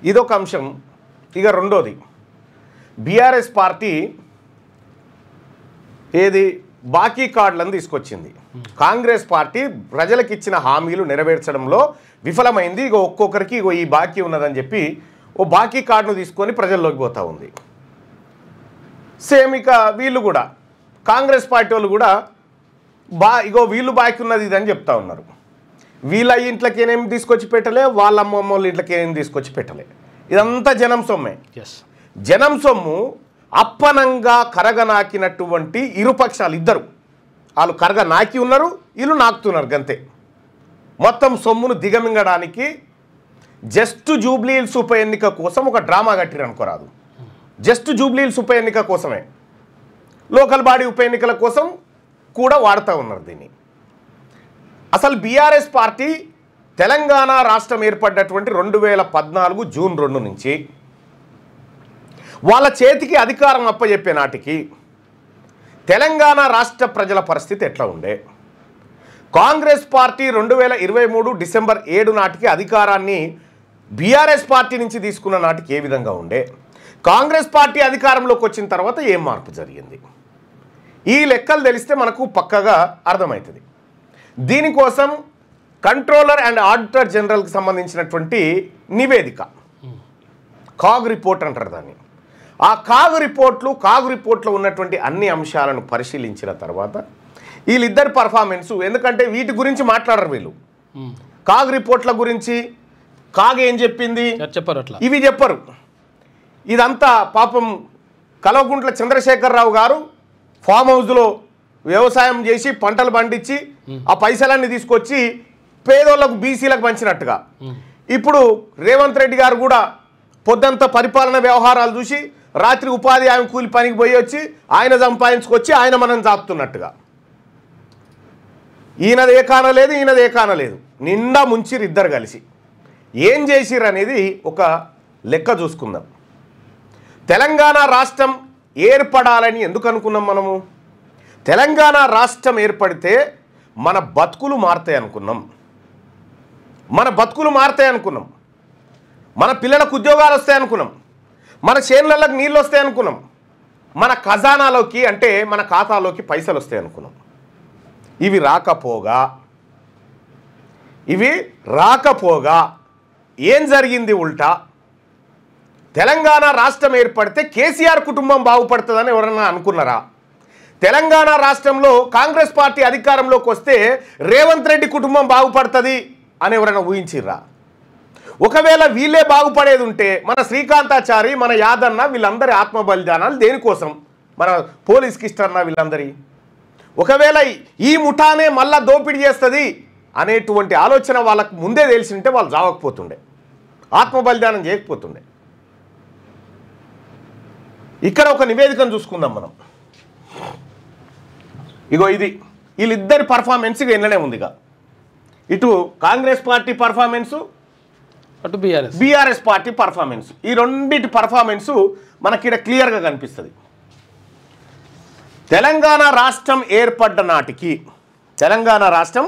ఇదొక అంశం. ఇక రెండోది, బీఆర్ఎస్ పార్టీ ఏది బాకీ కార్డులను తీసుకొచ్చింది. కాంగ్రెస్ పార్టీ ప్రజలకు ఇచ్చిన హామీలు నెరవేర్చడంలో విఫలమైంది. ఇక ఒక్కొక్కరికి ఇగో ఈ బాకీ ఉన్నదని చెప్పి ఓ బాకీ కార్డును తీసుకొని ప్రజల్లోకి పోతూ ఉంది. సేమ్ ఇక వీళ్ళు కూడా కాంగ్రెస్ పార్టీ వాళ్ళు కూడా ఇగో వీళ్ళు బాకీ ఉన్నది ఇదని చెప్తా ఉన్నారు. వీళ్ళ ఇంట్లోకి ఏమేమి తీసుకొచ్చి పెట్టలే, వాళ్ళ అమ్మమ్మ వాళ్ళ ఇంట్లోకి ఏమేమి తీసుకొచ్చి పెట్టలే. ఇదంతా జనం సొమ్మే. జనం సొమ్ము అప్పనంగా కరగనాకినటువంటి ఇరుపక్షాలు ఇద్దరు, వాళ్ళు కరగ నాకి ఉన్నారు, వీళ్ళు నాకుతున్నారు గంతే. మొత్తం సొమ్మును దిగమింగడానికి జస్ట్ జూబ్లీహిల్స్ ఉప ఎన్నిక కోసం ఒక డ్రామా కట్టిరు అనుకోరాదు. జస్ట్ జూబ్లీహిల్స్ ఉప ఎన్నిక కోసమే, లోకల్ బాడీ ఉప ఎన్నికల కోసం కూడా వాడుతూ ఉన్నారు దీన్ని. అసలు బీఆర్ఎస్ పార్టీ తెలంగాణ రాష్ట్రం ఏర్పడ్డటువంటి 2014 జూన్ 2 నుంచి వాళ్ళ చేతికి అధికారం అప్పచెప్పే నాటికి తెలంగాణ రాష్ట్ర ప్రజల పరిస్థితి ఎట్లా ఉండే? కాంగ్రెస్ పార్టీ 2023 డిసెంబర్ 7 నాటికి అధికారాన్ని బీఆర్ఎస్ పార్టీ నుంచి తీసుకున్న నాటికి ఏ విధంగా ఉండే? కాంగ్రెస్ పార్టీ అధికారంలోకి వచ్చిన తర్వాత ఏం మార్పు జరిగింది? ఈ లెక్కలు తెలిస్తే మనకు పక్కగా అర్థమవుతుంది. దీనికోసం కంట్రోలర్ అండ్ ఆడిటర్ జనరల్కి సంబంధించినటువంటి నివేదిక, కాగ్ రిపోర్ట్ అంటారు దాన్ని. ఆ కాగ్ రిపోర్ట్లో ఉన్నటువంటి అన్ని అంశాలను పరిశీలించిన తర్వాత వీళ్ళిద్దరి పర్ఫార్మెన్సు, ఎందుకంటే వీటి గురించి మాట్లాడరు వీళ్ళు. కాగ్ రిపోర్ట్ల గురించి కాగ్ ఏం చెప్పింది చెప్పరు, అట్లా ఇవి చెప్పరు. ఇదంతా పాపం కల్వకుంట్ల చంద్రశేఖరరావు గారు ఫామ్ హౌస్లో వ్యవసాయం చేసి పంటలు పండించి ఆ పైసలన్నీ తీసుకొచ్చి పేదోళ్లకు బీసీలకు పంచినట్టుగా, ఇప్పుడు రేవంత్ రెడ్డి గారు కూడా పొద్దంతా పరిపాలన వ్యవహారాలు చూసి రాత్రి ఉపాధి హామీ కూలి పనికి పోయి వచ్చి ఆయన సంపాదించుకొచ్చి ఆయన మనం చాపుతున్నట్టుగా, ఈయనది ఏ కానలేదు ఈయనది ఏ కానలేదు, నిండా ముంచిరు ఇద్దరు కలిసి. ఏం చేసిర్రు అనేది ఒక లెక్క చూసుకుందాం. తెలంగాణ రాష్ట్రం ఏర్పడాలని ఎందుకు అనుకున్నాం మనము? తెలంగాణ రాష్ట్రం ఏర్పడితే మన బతుకులు మారుతాయి అనుకున్నాం. మన పిల్లలకు ఉద్యోగాలు వస్తాయి అనుకున్నాం. మన చేనులకు నీళ్ళు వస్తాయి అనుకున్నాం. మన ఖజానాలోకి అంటే మన ఖాతాలోకి పైసలు వస్తాయి అనుకున్నాం. ఇవి రాకపోగా ఏం జరిగింది ఉల్టా? తెలంగాణ రాష్ట్రం ఏర్పడితే కేసీఆర్ కుటుంబం బాగుపడుతుందని ఎవరన్నా అనుకున్నారా? తెలంగాణ రాష్ట్రంలో కాంగ్రెస్ పార్టీ అధికారంలోకి వస్తే రేవంత్ రెడ్డి కుటుంబం బాగుపడుతుంది అని ఎవరైనా ఊహించిర్రా? ఒకవేళ వీళ్ళే బాగుపడేది ఉంటే మన శ్రీకాంతాచారి, మన యాదన్న వీళ్ళందరి ఆత్మ బలిదానాలు దేనికోసం? మన పోలీస్ కిస్టర్న వీళ్ళందరి ఒకవేళ ఈ ముఠానే మళ్ళా దోపిడీ చేస్తుంది అనేటువంటి ఆలోచన వాళ్ళకు ముందే తెలిసి ఉంటే వాళ్ళు జావకపోతుండే, ఆత్మ బలిదానం చేయకపోతుండే. ఇక్కడ ఒక నివేదికను చూసుకుందాం మనం. ఇగో ఇది వీళ్ళిద్దరి పర్ఫార్మెన్స్ ఇళ్ళనే ఉందిగా. ఇటు కాంగ్రెస్ పార్టీ పర్ఫార్మెన్సు, అటు బీఆర్ఎస్ పార్టీ పర్ఫార్మెన్స్. ఈ రెండింటి పర్ఫార్మెన్సు మనకి ఇక్కడ క్లియర్గా కనిపిస్తుంది. తెలంగాణ రాష్ట్రం ఏర్పడ్డ నాటికి, తెలంగాణ రాష్ట్రం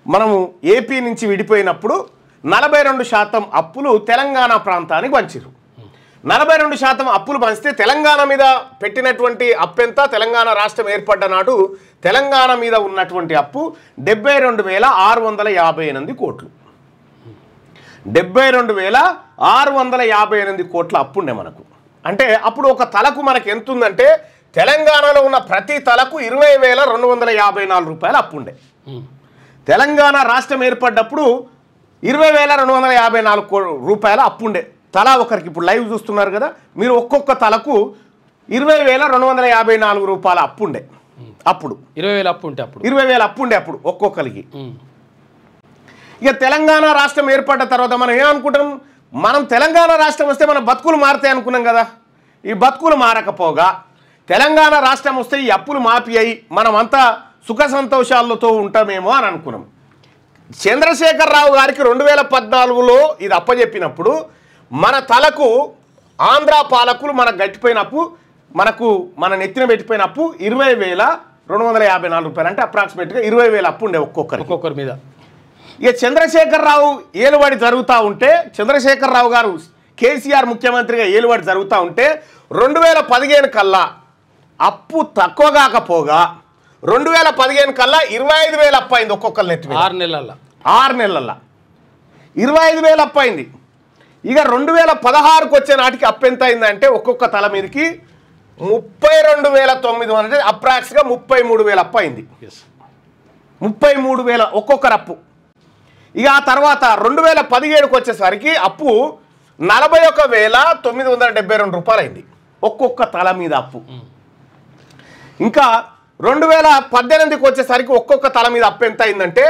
మనము ఏపీ నుంచి విడిపోయినప్పుడు 42% అప్పులు తెలంగాణ ప్రాంతానికి పంచిరు. 42% అప్పులు పంచితే తెలంగాణ మీద పెట్టినటువంటి అప్పు ఎంత? తెలంగాణ రాష్ట్రం ఏర్పడ్డ నాడు తెలంగాణ మీద ఉన్నటువంటి అప్పు 72,658 కోట్లు. 72,658 కోట్ల అప్పు ఉండే మనకు. అంటే అప్పుడు ఒక తలకు మనకు ఎంత ఉందంటే తెలంగాణలో ఉన్న ప్రతి తలకు 20,254 రూపాయలు అప్పు ఉండే. తెలంగాణ రాష్ట్రం ఏర్పడ్డప్పుడు 20,254 రూపాయల అప్పు ఉండే తలా ఒకరికి. ఇప్పుడు లైవ్ చూస్తున్నారు కదా మీరు, ఒక్కొక్క తలకు 20,254 రూపాయల అప్పు ఉండే. అప్పుడు 20,000 అప్పు ఉంటే అప్పుడు 20,000 అప్పు ఉండే అప్పుడు ఒక్కొక్కరికి. ఇక తెలంగాణ రాష్ట్రం ఏర్పడ్డ తర్వాత మనం ఏమనుకుంటాం? మనం తెలంగాణ రాష్ట్రం వస్తే మన బతుకులు మారుతాయి అనుకున్నాం కదా. ఈ బతుకులు మారకపోగా తెలంగాణ రాష్ట్రం వస్తే ఈ అప్పులు మాఫీ అయ్యి మనమంతా సుఖ సంతోషాలతో ఉంటామేమో అని అనుకున్నాం. చంద్రశేఖరరావు గారికి 2014లో ఇది అప్పచెప్పినప్పుడు మన తలకు ఆంధ్ర పాలకులు మనకు గట్టిపోయినప్పు, మన నెత్తిన పెట్టిపోయినప్పు 20,254 రూపాయలు, అంటే అప్రాక్సిమేట్గా 20,000 అప్పు ఉండే ఒక్కొక్కరి మీద. ఇక చంద్రశేఖరరావు ఏలుబడి జరుగుతూ ఉంటే చంద్రశేఖరరావు గారు కేసీఆర్ ముఖ్యమంత్రిగా ఏలుబడి జరుగుతూ ఉంటే 2015 కల్లా అప్పు తక్కువ కాకపోగా 2015 కల్లా 25,000 అప్పు అయింది ఒక్కొక్కరు నెత్తి మీద. 6 నెలల 25,000 అప్పు అయింది. ఇక 2016కు వచ్చే నాటికి అప్పు ఎంత అయిందంటే ఒక్కొక్క తల మీదకి 32,900 అంటే అప్రాక్స్గా 33,000 అప్పు అయింది. 33,000 ఒక్కొక్కరు అప్పు. ఇక ఆ తర్వాత 2017కు వచ్చేసరికి అప్పు 41,972 రూపాయలు అయింది ఒక్కొక్క తల మీద అప్పు. ఇంకా 2018కి వచ్చేసరికి ఒక్కొక్క తల మీద అప్పు ఎంత అయిందంటే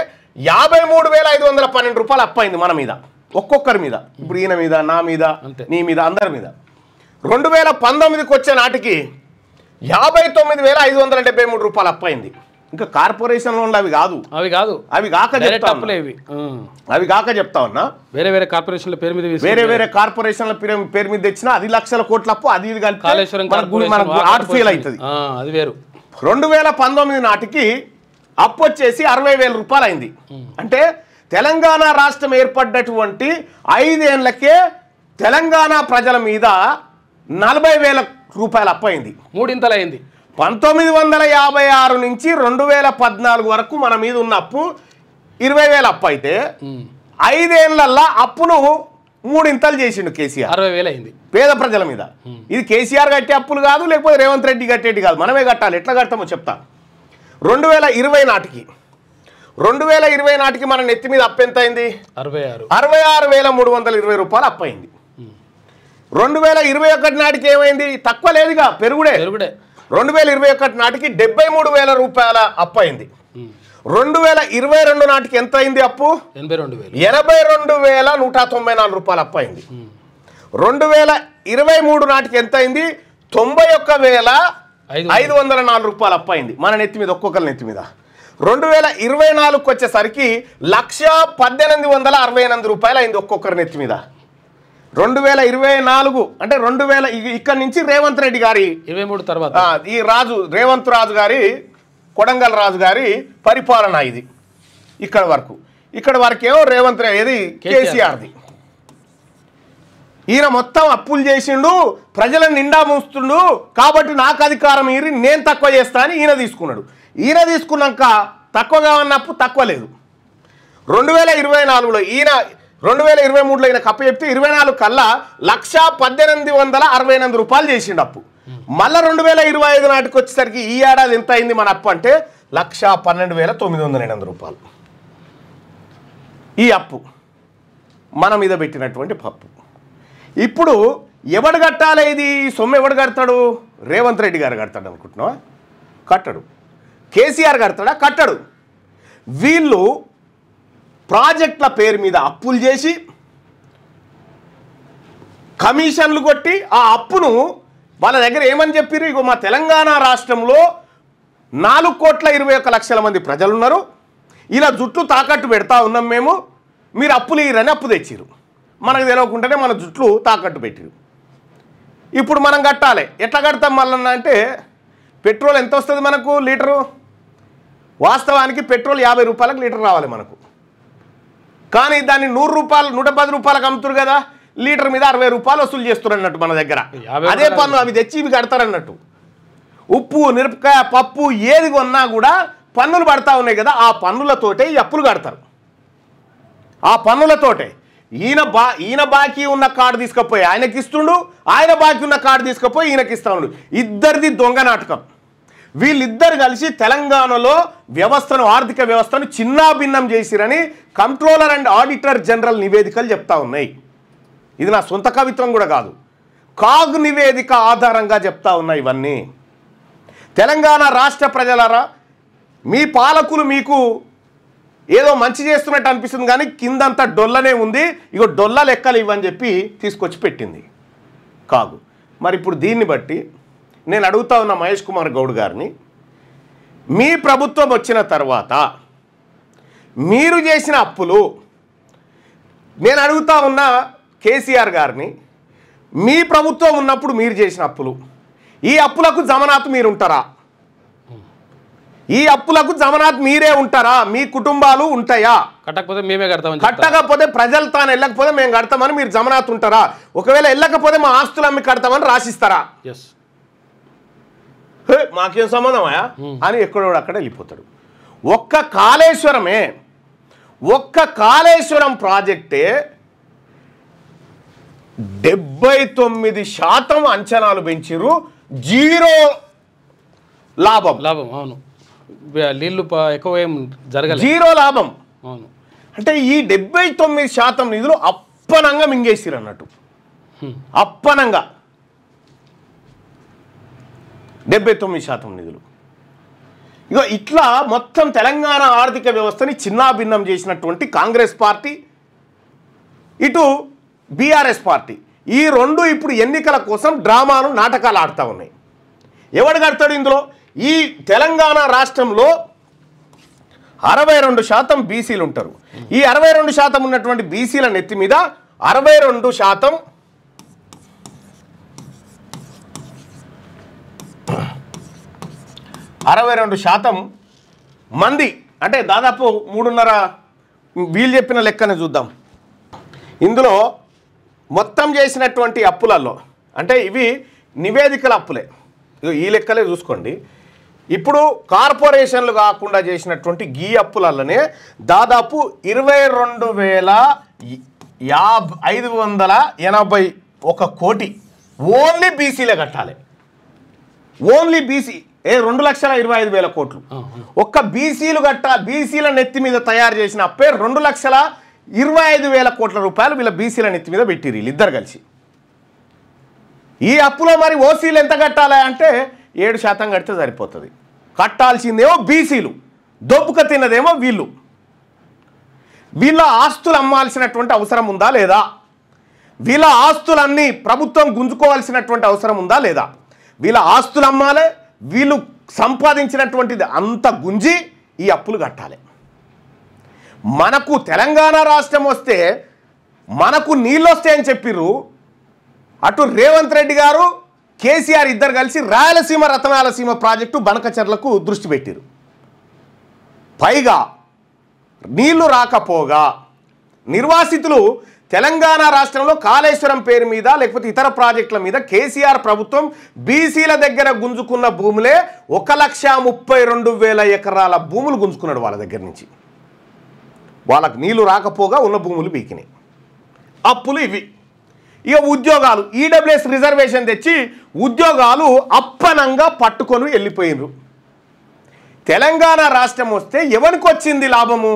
53,512 రూపాయలు అప్పు అయింది మన మీద ఒక్కొక్కరి మీద. ఇప్పుడు ఈయన మీద, నా మీద, నీ మీద, అందరి మీద. 2019కి వచ్చే నాటికి 59,573 రూపాయలు అప్పు అయింది. ఇంకా కార్పొరేషన్ లోన్లు అవి కాక చెప్తా ఉన్నా వేరే కార్పొరేషన్ల పేరు మీద తెచ్చినా 10 లక్షల కోట్ల అప్పు అది అవుతుంది. అది వేరు. 2019 నాటికి అప్పు వచ్చేసి 60,000 రూపాయలు అయింది. అంటే తెలంగాణ రాష్ట్రం ఏర్పడ్డటువంటి 5 ఏళ్లకే తెలంగాణ ప్రజల మీద 40,000 రూపాయలు అప్పు అయింది. 3 ఇంతలైంది. 1956 నుంచి 2014 వరకు మన మీద ఉన్న అప్పు 20,000 అప్పు అయితే 5 ఏళ్లల్లా అప్పును 3 ఇంతలు చేసిండు కేసీఆర్. 60,000 అయింది పేద ప్రజల మీద. ఇది కేసీఆర్ కట్టే అప్పులు కాదు, లేకపోతే రేవంత్ రెడ్డి కట్టేటి కాదు, మనమే కట్టాలి. ఎట్లా కడతామో చెప్తా. 2020 నాటికి మన నెత్తి మీద అప్పు ఎంత అయింది? 66,320 రూపాయలు అప్పు అయింది. 2021 నాటికి ఏమైంది? తక్కువ లేదుగా, పెరుగుడే. 2021 నాటికి 73,000 రూపాయల అప్పు అయింది. 2022 నాటికి ఎంత అయింది అప్పు? 82,194 రూపాయలు అప్పు అయింది. 2023 నాటికి ఎంత అయింది? 91,504 రూపాయలు అప్పు అయింది మన నెత్తి మీద, ఒక్కొక్కరి నెత్తి మీద. 2024కి వచ్చేసరికి 1,18,68 రూపాయలు అయింది ఒక్కొక్కరి నెత్తి మీద. 2024 అంటే ఇక్కడ నుంచి రేవంత్ రెడ్డి గారి 23 తర్వాత ఈ రేవంత్ రాజు గారి, కొడంగల్ రాజు గారి పరిపాలన ఇది. ఇక్కడ వరకు ఏమో రేవంత్ రెడ్డి కేసీఆర్ది. ఈయన మొత్తం అప్పులు చేసిండు, ప్రజలను నిండా మూస్తుండు, కాబట్టి నాకు అధికారం ఇరి నేను తక్కువ చేస్తా అని ఈయన తీసుకున్నాడు. ఈయన తీసుకున్నాక తక్కువగా ఉన్న అప్పు తక్కువ లేదు. 2024లో ఈయన 2023లో ఈయన కప్ప చెప్తే 24 కల్లా 1,18,68 రూపాయలు చేసిండు అప్పు. మళ్ళీ 2025 నాటికి వచ్చేసరికి ఈ ఏడాది ఎంత అయింది మన అప్పు అంటే 1,12,908 రూపాయలు. ఈ అప్పు మన మీద పెట్టినటువంటి పప్పు. ఇప్పుడు ఎవడు కట్టాలి? ఇది సొమ్ము ఎవడు కడతాడు? రేవంత్ రెడ్డి గారు కడతాడు అనుకుంటున్నావా? కట్టడు. కేసీఆర్ కడతాడా? కట్టడు. వీళ్ళు ప్రాజెక్టుల పేరు మీద అప్పులు చేసి కమిషన్లు కొట్టి ఆ అప్పును వాళ్ళ దగ్గర ఏమని చెప్పారు? ఇగో మా తెలంగాణ రాష్ట్రంలో 4,21,00,000 మంది ప్రజలు ఉన్నారు, ఇలా జుట్లు తాకట్టు పెడతా ఉన్నాం మేము, మీరు అప్పులు ఇరని అప్పు తెచ్చిరు. మనకు తెలియకుండానే మన జుట్లు తాకట్టు పెట్టిరు. ఇప్పుడు మనం కట్టాలి. ఎట్లా కడతాం మళ్ళీ అంటే పెట్రోల్ ఎంత వస్తుంది మనకు లీటరు? వాస్తవానికి పెట్రోల్ 50 రూపాయలకు లీటర్ రావాలి మనకు. కానీ దాన్ని 100 రూపాయలు 110 రూపాయలకు అమ్ముతారు కదా, లీటర్ మీద 60 రూపాయలు వసూలు చేస్తున్నారు అన్నట్టు మన దగ్గర. అదే పన్ను అవి తెచ్చి ఇవి కడతారన్నట్టు. ఉప్పు, మిరపకాయ, పప్పు ఏది కొన్నా కూడా పన్నులు పడతా ఉన్నాయి కదా, ఆ పన్నులతోటే ఈ అప్పులు కడతారు. ఆ పన్నులతోటే ఈయన బాకీ ఉన్న కార్డు తీసుకుపోయి ఆయనకి ఇస్తుండు, ఆయన బాకీ ఉన్న కార్డు తీసుకుపోయి ఈయనకి ఇస్తా ఉండు. ఇద్దరిది దొంగ నాటకం. వీళ్ళిద్దరు కలిసి తెలంగాణలో వ్యవస్థను, ఆర్థిక వ్యవస్థను చిన్నాభిన్నం చేసిరని కంట్రోలర్ అండ్ ఆడిటర్ జనరల్ నివేదికలు చెప్తా ఉన్నాయి. ఇది నా సొంత కవిత్వం కూడా కాదు, కాగ్ నివేదిక ఆధారంగా చెప్తా ఉన్నాయి ఇవన్నీ. తెలంగాణ రాష్ట్ర ప్రజలారా, మీ పాలకులు మీకు ఏదో మంచి చేస్తున్నట్టు అనిపిస్తుంది కానీ కిందంతా డొల్లనే ఉంది. ఇగో డొల్ల లెక్కలు ఇవని చెప్పి తీసుకొచ్చి పెట్టింది కాగు. మరి ఇప్పుడు దీన్ని బట్టి నేను అడుగుతా ఉన్న మహేష్ కుమార్ గౌడ్ గారిని, మీ ప్రభుత్వం వచ్చిన తర్వాత మీరు చేసిన అప్పులు, నేను అడుగుతా ఉన్న కేసీఆర్ గారిని, మీ ప్రభుత్వం ఉన్నప్పుడు మీరు చేసిన అప్పులు, ఈ అప్పులకు జమనాతు మీరు ఉంటారా? ఈ అప్పులకు జమానత్ మీరే ఉంటారా, మీ కుటుంబాలు ఉంటాయా? కట్టకపోతే మేమే కడతామని కట్టకపోతే ప్రజలు తాను వెళ్ళకపోతే మేము కడతామని మీరు జమానత్ ఉంటారా? ఒకవేళ వెళ్ళకపోతే మా ఆస్తులు అమ్మి కడతామని రాసిస్తారా? మాకేం సంబంధమా అని ఎక్కడో అక్కడ వెళ్ళిపోతాడు. ఒక్క కాళేశ్వరం ప్రాజెక్టే 79% అంచనాలు పెంచిరు, 0 లాభం. అవును, నీళ్లు ఎక్కువ ఏం జరగలేదు, 0 లాభం. అవును, అంటే ఈ 79% నిధులు అప్పనంగా మింగేసిరు అన్నట్టు. అప్పనంగా 79% నిధులు. ఇగో ఇట్లా మొత్తం తెలంగాణ ఆర్థిక వ్యవస్థని చిన్నాభిన్నం చేసినటువంటి కాంగ్రెస్ పార్టీ, ఇటు బీఆర్ఎస్ పార్టీ, ఈ రెండు ఇప్పుడు ఎన్నికల కోసం డ్రామాను నాటకాలు ఆడుతూ ఉన్నాయి. ఎవడు కడతాడు ఇందులో? ఈ తెలంగాణ రాష్ట్రంలో 62% బీసీలు ఉంటారు. ఈ 62% ఉన్నటువంటి బీసీల నెత్తి మీద 62% మంది, అంటే దాదాపు 3.5, వీళ్ళు చెప్పిన లెక్కనే చూద్దాం. ఇందులో మొత్తం చేసినటువంటి అప్పులలో, అంటే ఇవి నివేదికల అప్పులే, ఈ లెక్కలే చూసుకోండి. ఇప్పుడు కార్పొరేషన్లు కాకుండా చేసినటువంటి గీ అప్పులలోనే దాదాపు 22,581 కోటి ఓన్లీ బీసీలే కట్టాలి. ఓన్లీ బీసీ 2,25,000 కోట్లు. ఒక్క బీసీల నెత్తి మీద తయారు చేసిన అప్పే 2,25,000 కోట్ల రూపాయలు వీళ్ళ బీసీల నెత్తి మీద పెట్టిరు వీళ్ళిద్దరు కలిసి. ఈ అప్పులో మరి ఓసీలు ఎంత కట్టాలి అంటే 7% కడితే సరిపోతుంది. కట్టాల్సిందేమో బీసీలు, దొబ్బుక తిన్నదేమో వీళ్ళు. వీళ్ళ ఆస్తులు అమ్మాల్సినటువంటి అవసరం ఉందా లేదా? వీళ్ళ ఆస్తులన్నీ ప్రభుత్వం గుంజుకోవాల్సినటువంటి అవసరం ఉందా లేదా? వీళ్ళ ఆస్తులు అమ్మాలి, వీళ్ళు సంపాదించినటువంటిది అంత గుంజి ఈ అప్పులు కట్టాలి. మనకు తెలంగాణ రాష్ట్రం వస్తే మనకు నీళ్ళు వస్తాయని చెప్పిర్రు. అటు రేవంత్ రెడ్డి గారు, కేసీఆర్ ఇద్దరు కలిసి రాయలసీమ రతనాలసీమ ప్రాజెక్టు బనకచెర్లకు దృష్టి పెట్టిరు. పైగా నీళ్లు రాకపోగా నిర్వాసితులు తెలంగాణ రాష్ట్రంలో కాళేశ్వరం పేరు మీద లేకపోతే ఇతర ప్రాజెక్టుల మీద కేసీఆర్ ప్రభుత్వం బీసీల దగ్గర గుంజుకున్న భూములే 1,32,000 ఎకరాల భూములు గుంజుకున్నాడు వాళ్ళ దగ్గర నుంచి. వాళ్ళకు నీళ్లు రాకపోగా ఉన్న భూములు బీకినాయి. అప్పులు ఇవి. ఇక ఉద్యోగాలు, ఈడబ్ల్యూఎస్ రిజర్వేషన్ తెచ్చి ఉద్యోగాలు అప్పనంగా పట్టుకొని వెళ్ళిపోయినరు. తెలంగాణ రాష్ట్రం వస్తే ఎవరికి వచ్చింది లాభము?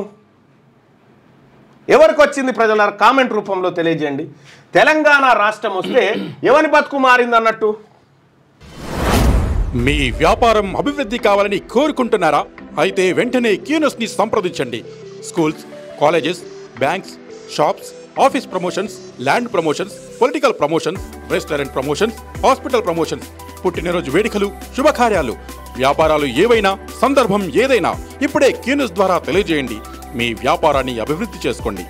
ఎవరికి వచ్చింది ప్రజలారా? కామెంట్ రూపంలో తెలియజేయండి. తెలంగాణ రాష్ట్రం వస్తే ఎవరి బతుకు మారింది అన్నట్టు? మీ వ్యాపారం అభివృద్ధి కావాలని కోరుకుంటున్నారా? అయితే వెంటనే క్యూనస్ని సంప్రదించండి. Schools, colleges, banks, shops, office promotions, land promotions, political promotions, restaurant promotions, hospital promotions, పుట్టినరోజు వేడుకలు, శుభకార్యాలు, వ్యాపారాలు ఏవైనా, సందర్భం ఏదైనా ఇప్పుడే క్యూనస్ ద్వారా తెలియజేయండి. మీ వ్యాపారాన్ని అభివృద్ధి చేసుకోండి.